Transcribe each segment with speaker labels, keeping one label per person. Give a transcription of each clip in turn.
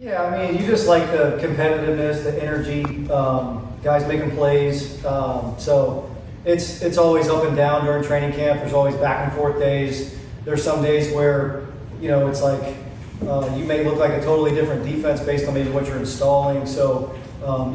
Speaker 1: Yeah, I mean, you just like the competitiveness, the energy, guys making plays. So it's always up and down during training camp. There's always back and forth days. There's some days where, it's like you may look like a totally different defense based on maybe what you're installing. So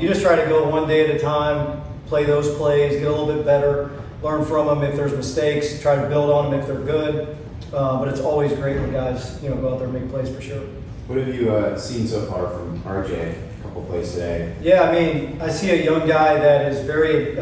Speaker 1: you just try to go one day at a time, play those plays, get a little bit better, learn from them if there's mistakes, try to build on them if they're good. But it's always great when guys, go out there and make plays for sure.
Speaker 2: What have you seen so far from RJ? A couple plays today.
Speaker 1: Yeah, I mean, I see a young guy that is very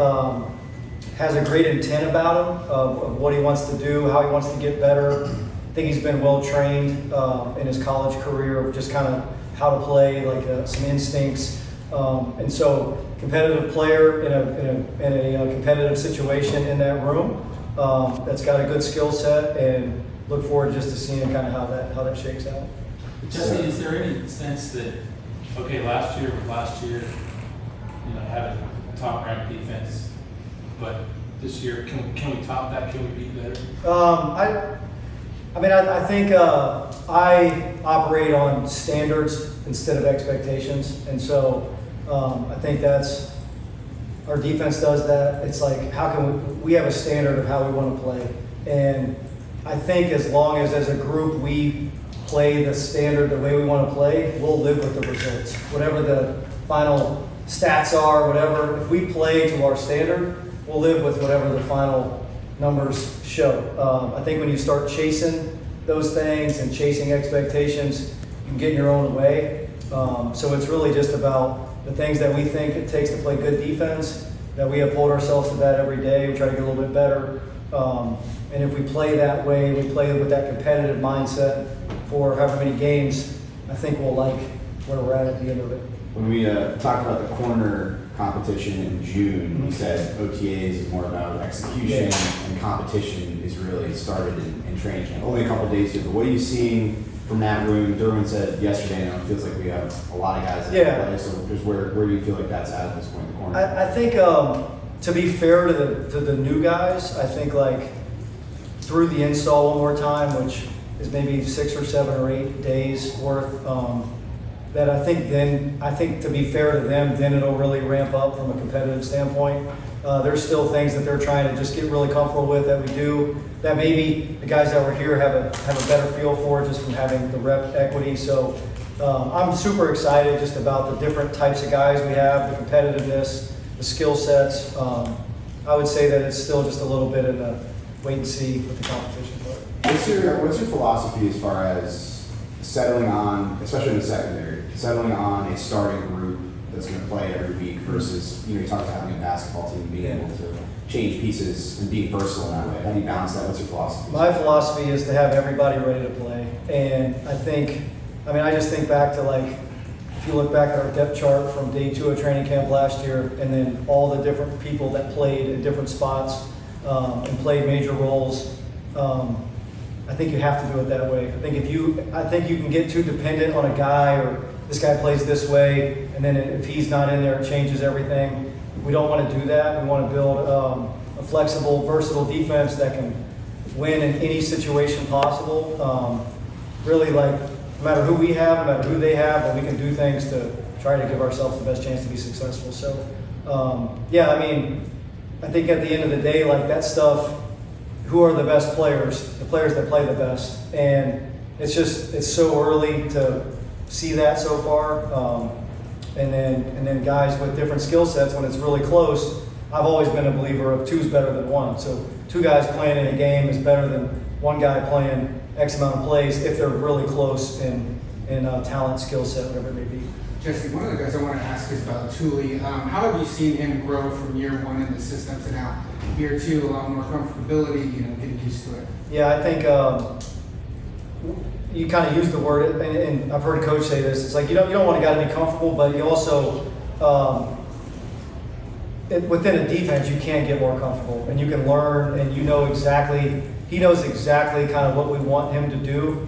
Speaker 1: has a great intent about him of what he wants to do, how he wants to get better. I think he's been well trained in his college career of just kind of how to play, like some instincts. And so, competitive player in a competitive situation in that room that's got a good skill set, and look forward just to seeing kind of how that shakes out.
Speaker 3: Justin, is there any sense that, last year, had a top-ranked defense, but this year, can we top that? Can we be better?
Speaker 1: I think I operate on standards instead of expectations, and so I think that's our defense does that. It's like, how can we have a standard of how we want to play, and I think as long as a group we play the standard the way we want to play, we'll live with the results. Whatever the final stats are, whatever, if we play to our standard, we'll live with whatever the final numbers show. I think when you start chasing those things and chasing expectations, you can get in your own way. So it's really just about the things that we think it takes to play good defense, that we uphold ourselves to that every day. We try to get a little bit better. And if we play that way, we play with that competitive mindset for however many games, I think we'll like where we're at the end of it.
Speaker 2: When we talked about the corner competition in June, you said OTAs is more about execution, and competition is really started in training camp. Only a couple days here, but what are you seeing from that room? Derwin said yesterday, it feels like we have a lot of guys that play, so just where do you feel like that's at this point in the corner?
Speaker 1: I think to be fair to the new guys, I think like through the install one more time, which is maybe 6 or 7 or 8 days worth, that I think to be fair to them, then it'll really ramp up from a competitive standpoint. There's still things that they're trying to just get really comfortable with that we do, that maybe the guys that were here have a better feel for just from having the rep equity. So I'm super excited just about the different types of guys we have, the competitiveness, the skill sets. I would say that it's still just a little bit in the wait and see with the competition part.
Speaker 2: What's your philosophy as far as settling on, especially in the secondary, settling on a starting group that's going to play every week versus, you talk about having a basketball team being able to change pieces and being versatile in that way. How do you balance that? What's your philosophy?
Speaker 1: My philosophy is to have everybody ready to play. And I just think back to if you look back at our depth chart from day 2 of training camp last year, and then all the different people that played in different spots and played major roles, I think you have to do it that way. I think you can get too dependent on a guy, or this guy plays this way, and then if he's not in there, it changes everything. We don't want to do that. We want to build a flexible, versatile defense that can win in any situation possible. Really, no matter who we have, no matter who they have, that we can do things to try to give ourselves the best chance to be successful. So, I think at the end of the day, that stuff, who are the best players? The players that play the best. And it's so early to see that so far. And then guys with different skill sets, when it's really close, I've always been a believer of 2's better than 1. So 2 guys playing in a game is better than 1 guy playing X amount of plays if they're really close in talent, skill set, whatever it may be.
Speaker 4: Jesse, one of the guys I want to ask is about Tuli. How have you seen him grow from year 1 in the system to now year 2, a lot more comfortability, getting used to it?
Speaker 1: Yeah, I think you kind of use the word, and I've heard Coach say this. It's like you don't want a guy to be comfortable, but you also within a defense you can get more comfortable, and you can learn, and he knows exactly kind of what we want him to do.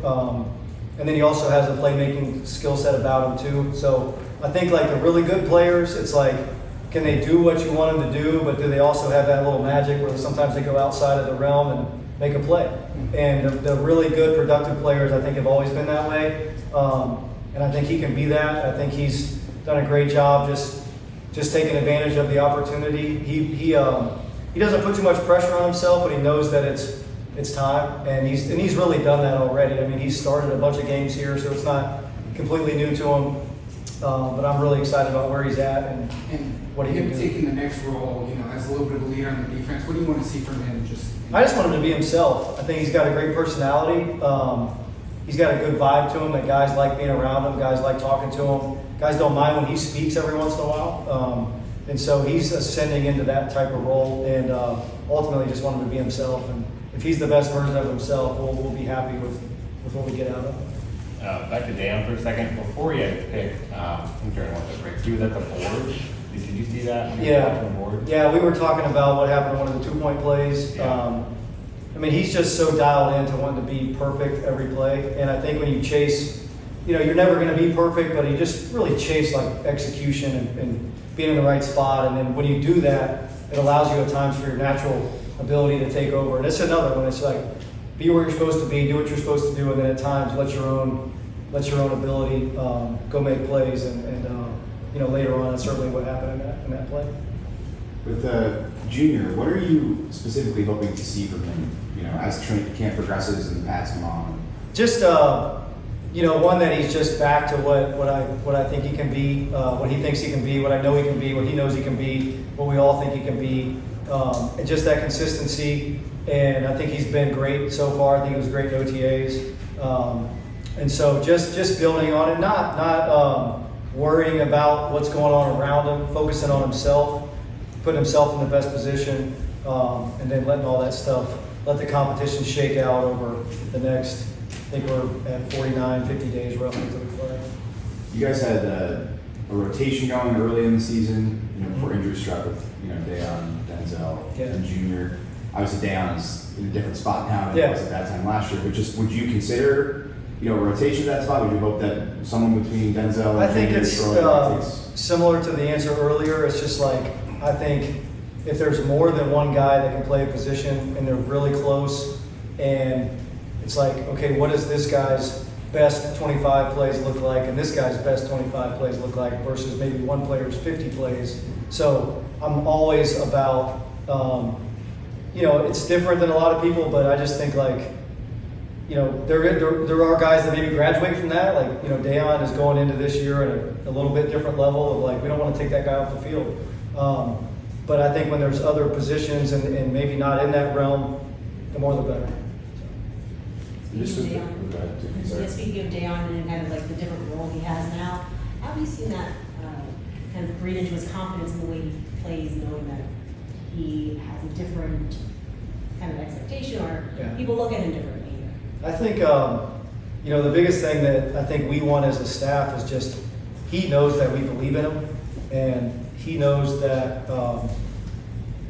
Speaker 1: And then he also has a playmaking skill set about him too. So I think the really good players, it's can they do what you want them to do, but do they also have that little magic where sometimes they go outside of the realm and make a play? And the really good productive players, I think, have always been that way. and I think he can be that. I think he's done a great job just taking advantage of the opportunity. He doesn't put too much pressure on himself, but he knows that it's time, and he's really done that already. I mean, he's started a bunch of games here, so it's not completely new to him. But I'm really excited about where he's at and what he can
Speaker 4: him
Speaker 1: do.
Speaker 4: taking the next role, as a little bit of a leader on the defense. What do you want to see from him?
Speaker 1: I just want him to be himself. I think he's got a great personality. He's got a good vibe to him that guys like being around him. Guys like talking to him. Guys don't mind when he speaks every once in a while. And so he's ascending into that type of role, and ultimately just want him to be himself. And if he's the best version of himself, we'll be happy with what we get out of him.
Speaker 5: Back to Daiyan for a second. Before he had to pick, I think during one of the breaks, he was at the board. Did you see that?
Speaker 1: Yeah.
Speaker 5: The board?
Speaker 1: Yeah, we were talking about what happened on one of the 2-point plays.
Speaker 5: Yeah.
Speaker 1: I mean, he's just so dialed in to wanting to be perfect every play. And I think when you chase, you're never going to be perfect, but you just really chase like execution and being in the right spot. And then when you do that, it allows you at times for your natural ability to take over. And it's another one. It's like, be where you're supposed to be, do what you're supposed to do, and then at times let your own ability go make plays. And later on, that's certainly what happened in that play.
Speaker 2: With Junior, what are you specifically hoping to see from him, as camp progresses and the pads come on?
Speaker 1: Just, one that he's just back to what I think he can be, what he thinks he can be, what I know he can be, what he knows he can be, what we all think he can be, and just that consistency. And I think he's been great so far. I think he was great in OTAs. And so just building on it, not worrying about what's going on around him, focusing on himself, putting himself in the best position, and then letting all that stuff, let the competition shake out over the next, I think we're at 49, 50 days roughly to the play.
Speaker 2: You guys had a rotation going early in the season, before injury struck with, Daiyan, Denzel,
Speaker 1: Yeah.
Speaker 2: and Junior. Obviously, Daiyan is in a different spot now than
Speaker 1: Yeah.
Speaker 2: he was at that time last year. But just, would you consider, a rotation at that spot? Would you hope that someone between Denzel and
Speaker 1: I think
Speaker 2: Junior
Speaker 1: it's
Speaker 2: rotates?
Speaker 1: similar to the answer earlier. It's just like, I think if there's more than one guy that can play a position and they're really close, and it's like, okay, what does this guy's best 25 plays look like and this guy's best 25 plays look like versus maybe one player's 50 plays. So I'm always about, it's different than a lot of people, but I just think like, there are guys that maybe graduate from that. Like, Daiyan is going into this year at a little bit different level of like, we don't want to take that guy off the field. But I think when there's other positions and maybe not in that realm, the more the better.
Speaker 6: Speaking of Daiyan and kind of like the different role he has now, how have you seen that kind of breed into his confidence in the way he plays, knowing that he has a different kind of expectation or people look at him differently?
Speaker 1: I think, the biggest thing that I think we want as a staff is just, he knows that we believe in him, and he knows that,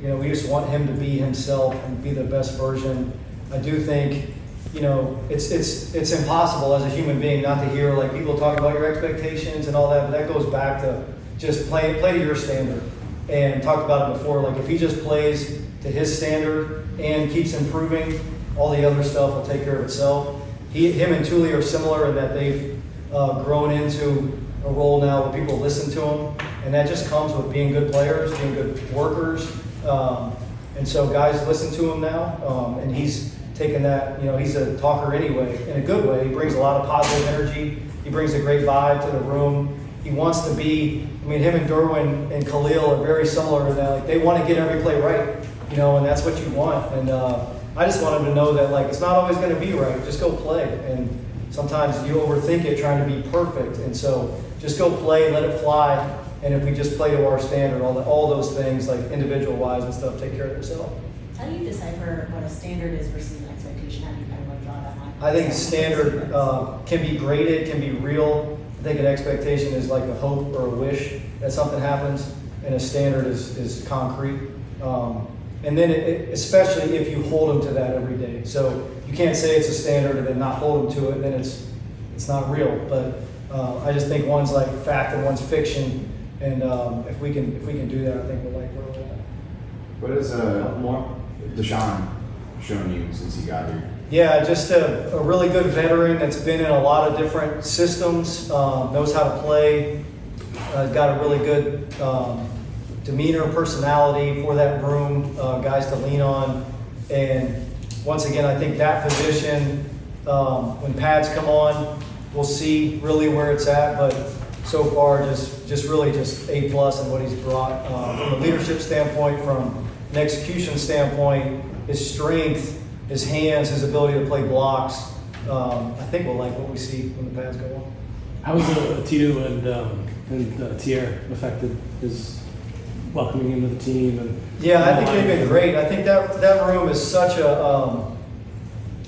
Speaker 1: we just want him to be himself and be the best version. I do think, it's impossible as a human being not to hear like people talking about your expectations and all that, but that goes back to just play to your standard. And talked about it before, like if he just plays to his standard and keeps improving, all the other stuff will take care of itself. Him and Tuli are similar in that they've grown into a role now where people listen to him, and that just comes with being good players, being good workers. And so guys listen to him now, and he's taken that, he's a talker anyway, in a good way. He brings a lot of positive energy. He brings a great vibe to the room. He wants to be, him and Derwin and Khalil are very similar in that, like they want to get every play right, and that's what you want. And I just want him to know that like it's not always going to be right. Just go play. And sometimes you overthink it trying to be perfect. And so just go play, let it fly. And if we just play to our standard, all those things like individual wise and stuff take care of themselves.
Speaker 6: How do you decipher what a standard is versus an expectation? How do you kind of like draw that line?
Speaker 1: I think standard can be graded, can be real. I think an expectation is like a hope or a wish that something happens, and a standard is concrete. And then especially if you hold them to that every day. So you can't say it's a standard and then not hold them to it, then it's not real. But I just think one's like fact and one's fiction. And if we can do that, I think we'll like where we're at.
Speaker 2: What has Deshaun shown you since he got here?
Speaker 1: Yeah, just a really good veteran that's been in a lot of different systems, knows how to play, got a really good demeanor, personality for that room, guys to lean on. And once again, I think that position, when pads come on, we'll see really where it's at. But so far, just really A+ in what he's brought from a leadership standpoint, from an execution standpoint, his strength, his hands, his ability to play blocks. I think we'll like what we see when the pads go on.
Speaker 7: How was Tito and Tier affected his welcoming into the team? And
Speaker 1: Yeah, I think they've been great. I think that room is such a.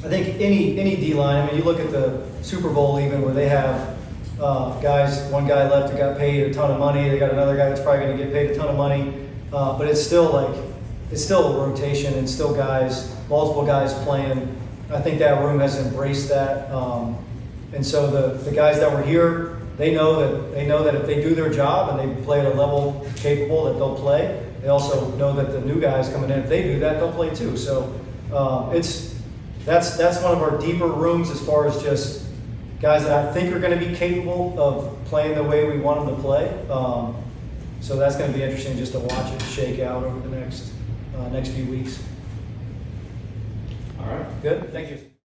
Speaker 1: I think any D line. I mean, you look at the Super Bowl even where they have guys. One guy left who got paid a ton of money. They got another guy that's probably going to get paid a ton of money. But it's still a rotation and still multiple guys playing. I think that room has embraced that. And so the guys that were here, they know that if they do their job and they play at a level capable, that they'll play. They also know that the new guys coming in, if they do that, they'll play too. So that's one of our deeper rooms as far as just guys that I think are going to be capable of playing the way we want them to play. So that's going to be interesting just to watch it shake out over the next few weeks.
Speaker 7: all right.
Speaker 1: Good. Thank you.